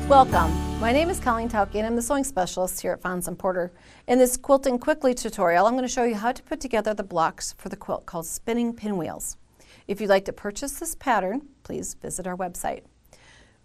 Welcome. My name is Colleen Tauke and I'm the sewing specialist here at Fons and Porter. In this Quilting Quickly tutorial, I'm going to show you how to put together the blocks for the quilt called Spinning Pinwheels. If you'd like to purchase this pattern, please visit our website.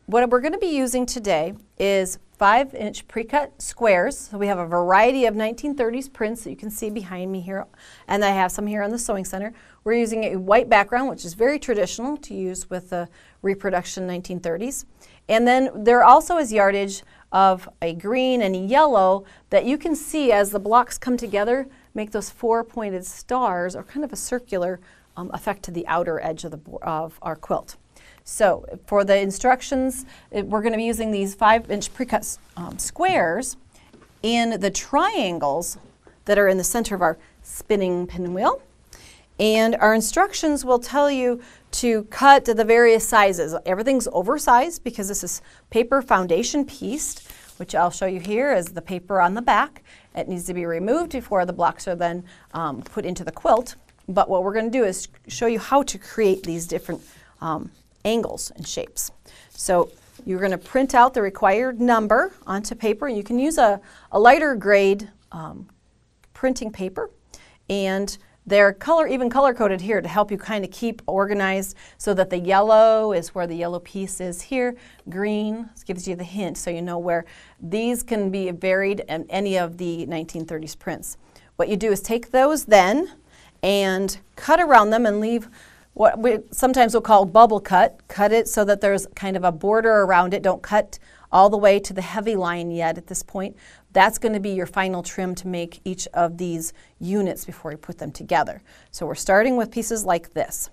What we're going to be using today is 5-inch pre-cut squares. So we have a variety of 1930s prints that you can see behind me here, and I have some here on the Sewing Center. We're using a white background, which is very traditional to use with the reproduction 1930s. And then there also is yardage of a green and a yellow that you can see as the blocks come together, make those 4 pointed stars or kind of a circular effect to the outer edge of our quilt. So for the instructions, we're going to be using these 5-inch pre-cut squares in the triangles that are in the center of our spinning pinwheel. And our instructions will tell you to cut the various sizes. Everything's oversized because this is paper foundation pieced, which I'll show you here as the paper on the back. It needs to be removed before the blocks are then put into the quilt. But what we're going to do is show you how to create these different angles and shapes. So you're going to print out the required number onto paper. You can use a lighter grade printing paper, and they're even color coded here to help you kind of keep organized so that the yellow is where the yellow piece is here. Green gives you the hint so you know where these can be varied in any of the 1930s prints. What you do is take those then and cut around them and leave what we sometimes will call bubble cut. Cut it so that there's kind of a border around it. Don't cut all the way to the heavy line yet at this point. That's going to be your final trim to make each of these units before you put them together. So we're starting with pieces like this.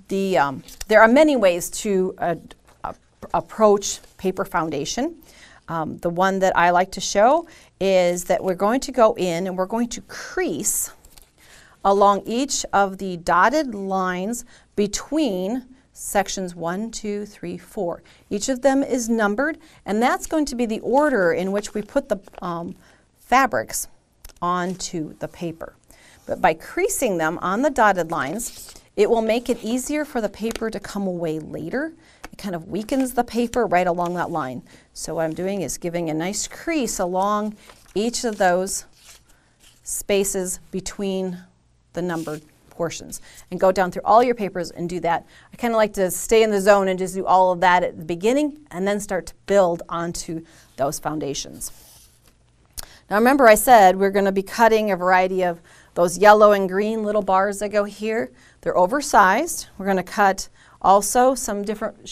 There are many ways to approach paper foundation. The one that I like to show is that we're going to go in and we're going to crease along each of the dotted lines between sections 1, 2, 3, 4. Each of them is numbered, and that's going to be the order in which we put the fabrics onto the paper. But by creasing them on the dotted lines, it will make it easier for the paper to come away later. It kind of weakens the paper right along that line. So what I'm doing is giving a nice crease along each of those spaces between the numbered portions, and go down through all your papers and do that. I kind of like to stay in the zone and just do all of that at the beginning and then start to build onto those foundations. Now remember I said we're going to be cutting a variety of those yellow and green little bars that go here. They're oversized. We're going to cut also some different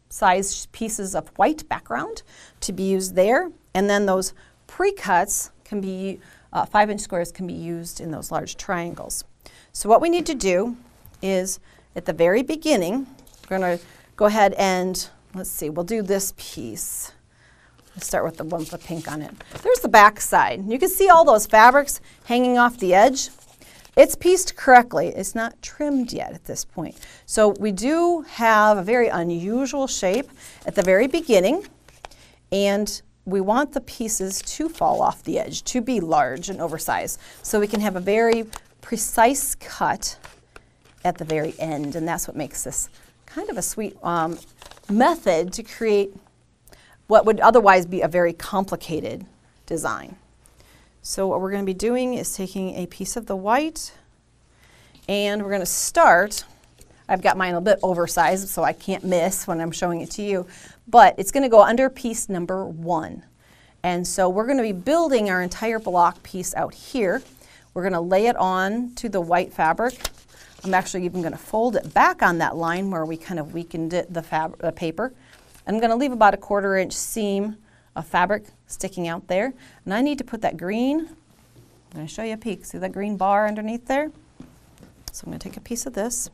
size pieces of white background to be used there, and then those pre-cuts can be 5-inch squares can be used in those large triangles. So what we need to do is at the very beginning, we're going to go ahead and, let's see, we'll do this piece. Let's start with the one with the pink on it. There's the back side. You can see all those fabrics hanging off the edge. It's pieced correctly. It's not trimmed yet at this point. So we do have a very unusual shape at the very beginning, and we want the pieces to fall off the edge, to be large and oversized, so we can have a very precise cut at the very end, and that's what makes this kind of a sweet method to create what would otherwise be a very complicated design. So what we're going to be doing is taking a piece of the white, and we're going to start. I've got mine a bit oversized so I can't miss when I'm showing it to you, but it's going to go under piece number 1. And so we're going to be building our entire block piece out here. We're going to lay it on to the white fabric. I'm actually even going to fold it back on that line where we kind of weakened it, the paper. I'm going to leave about a 1/4 inch seam of fabric sticking out there. And I need to put that green, I'm going to show you a peek. See that green bar underneath there? So I'm going to take a piece of this.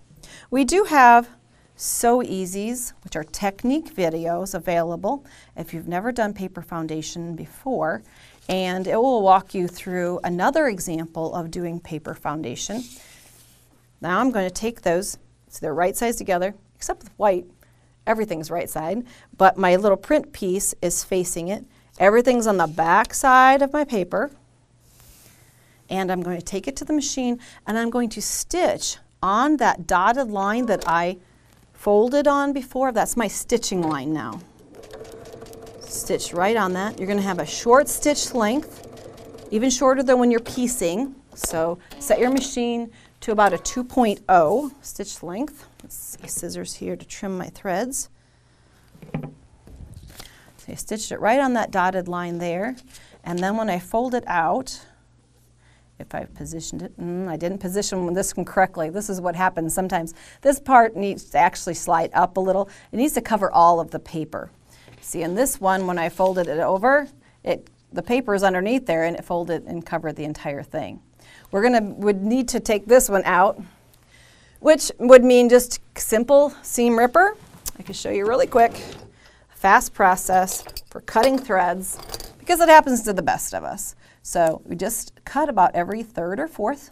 We do have Sew Easies, which are technique videos available if you've never done paper foundation before, and it will walk you through another example of doing paper foundation. Now I'm going to take those, so they're right sides together, except with white, everything's right side, but my little print piece is facing it. Everything's on the back side of my paper, and I'm going to take it to the machine, and I'm going to stitch on that dotted line that I folded on before. That's my stitching line now. Stitch right on that. You're going to have a short stitch length, even shorter than when you're piecing. So set your machine to about a 2.0 stitch length. Let's see, scissors here to trim my threads. So I stitched it right on that dotted line there. And then when I fold it out, if I've positioned it, I didn't position this one correctly. This is what happens sometimes. This part needs to actually slide up a little. It needs to cover all of the paper. See, in this one, when I folded it over, the paper is underneath there and it folded and covered the entire thing. Would need to take this one out, which would mean just simple seam ripper. I can show you really quick, fast process for cutting threads, because it happens to the best of us. So we just cut about every third or fourth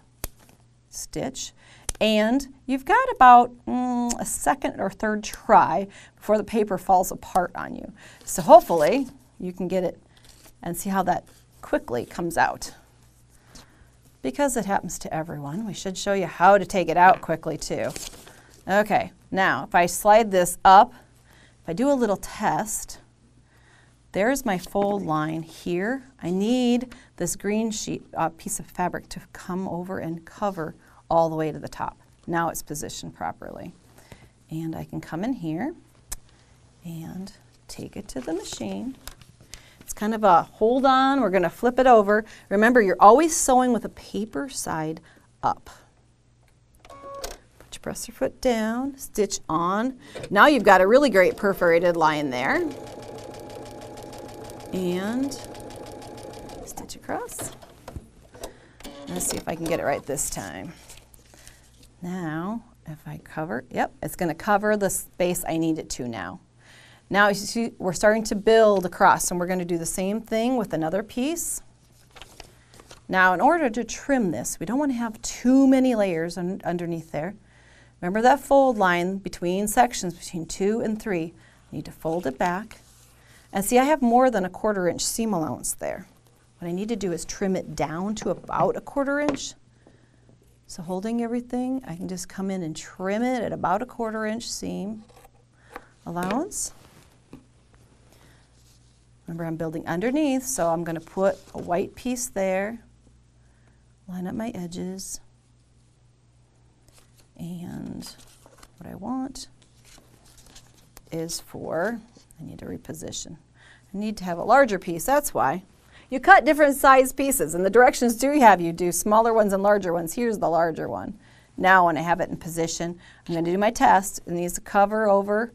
stitch, and you've got about a second or third try before the paper falls apart on you. So hopefully you can get it and see how that quickly comes out. Because it happens to everyone, we should show you how to take it out quickly too. Okay, now if I slide this up, if I do a little test, there's my fold line here. I need this green sheet, piece of fabric to come over and cover all the way to the top. Now it's positioned properly. And I can come in here and take it to the machine. It's kind of a hold on, we're gonna flip it over. Remember, you're always sewing with the paper side up. Put your presser foot down, stitch on. Now you've got a really great perforated line there. And stitch across. Let's see if I can get it right this time. Now, if I cover, yep, it's going to cover the space I need it to now. Now, you see, we're starting to build across, and we're going to do the same thing with another piece. Now, in order to trim this, we don't want to have too many layers underneath there. Remember that fold line between sections, between 2 and 3. You need to fold it back. And see, I have more than a 1/4 inch seam allowance there. What I need to do is trim it down to about a 1/4 inch. So holding everything, I can just come in and trim it at about a 1/4 inch seam allowance. Remember, I'm building underneath, so I'm going to put a white piece there, line up my edges, and what I want is I need to reposition. I need to have a larger piece, that's why. You cut different size pieces, and the directions do have you do smaller ones and larger ones. Here's the larger one. Now when I have it in position, I'm going to do my test. It needs to cover over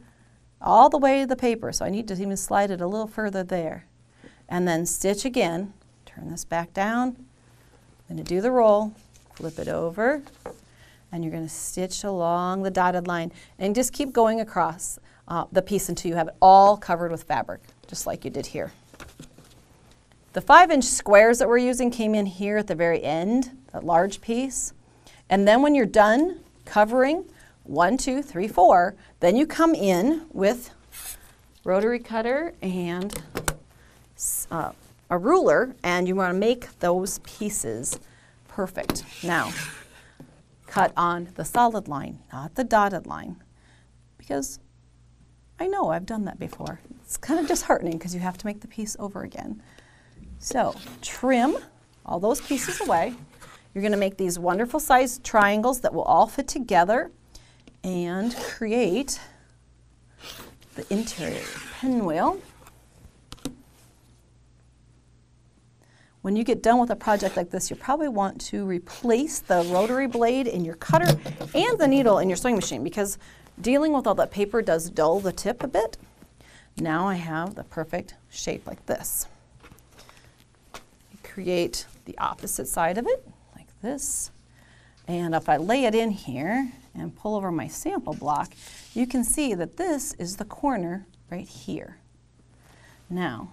all the way to the paper, so I need to even slide it a little further there. And then stitch again, turn this back down, I'm going to do the roll, flip it over, and you're going to stitch along the dotted line, and just keep going across the piece until you have it all covered with fabric, just like you did here. The 5-inch squares that we're using came in here at the very end, that large piece. And then when you're done covering 1, 2, 3, 4, then you come in with rotary cutter and a ruler, and you want to make those pieces perfect. Now, cut on the solid line, not the dotted line, because I know I've done that before. It's kind of disheartening because you have to make the piece over again. So trim all those pieces away. You're going to make these wonderful sized triangles that will all fit together and create the interior pinwheel. When you get done with a project like this, you probably want to replace the rotary blade in your cutter and the needle in your sewing machine, because dealing with all that paper does dull the tip a bit. Now I have the perfect shape like this. You create the opposite side of it, like this. And if I lay it in here and pull over my sample block, you can see that this is the corner right here. Now,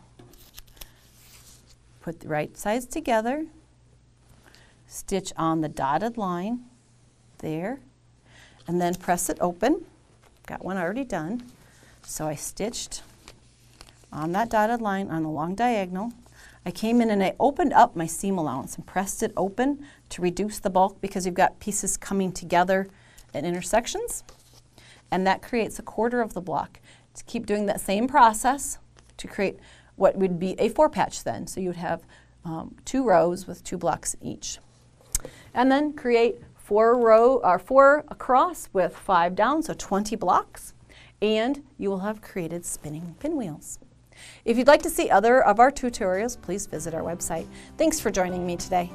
put the right sides together, stitch on the dotted line there, and then press it open. Got one already done. So I stitched on that dotted line on the long diagonal. I came in and I opened up my seam allowance and pressed it open to reduce the bulk, because you've got pieces coming together at intersections, and that creates a 1/4 of the block. To keep doing that same process to create what would be a 4-patch then. So you'd have 2 rows with 2 blocks each. And then create 4 across with 5 down, so 20 blocks, and you will have created spinning pinwheels. If you'd like to see other of our tutorials, please visit our website. Thanks for joining me today.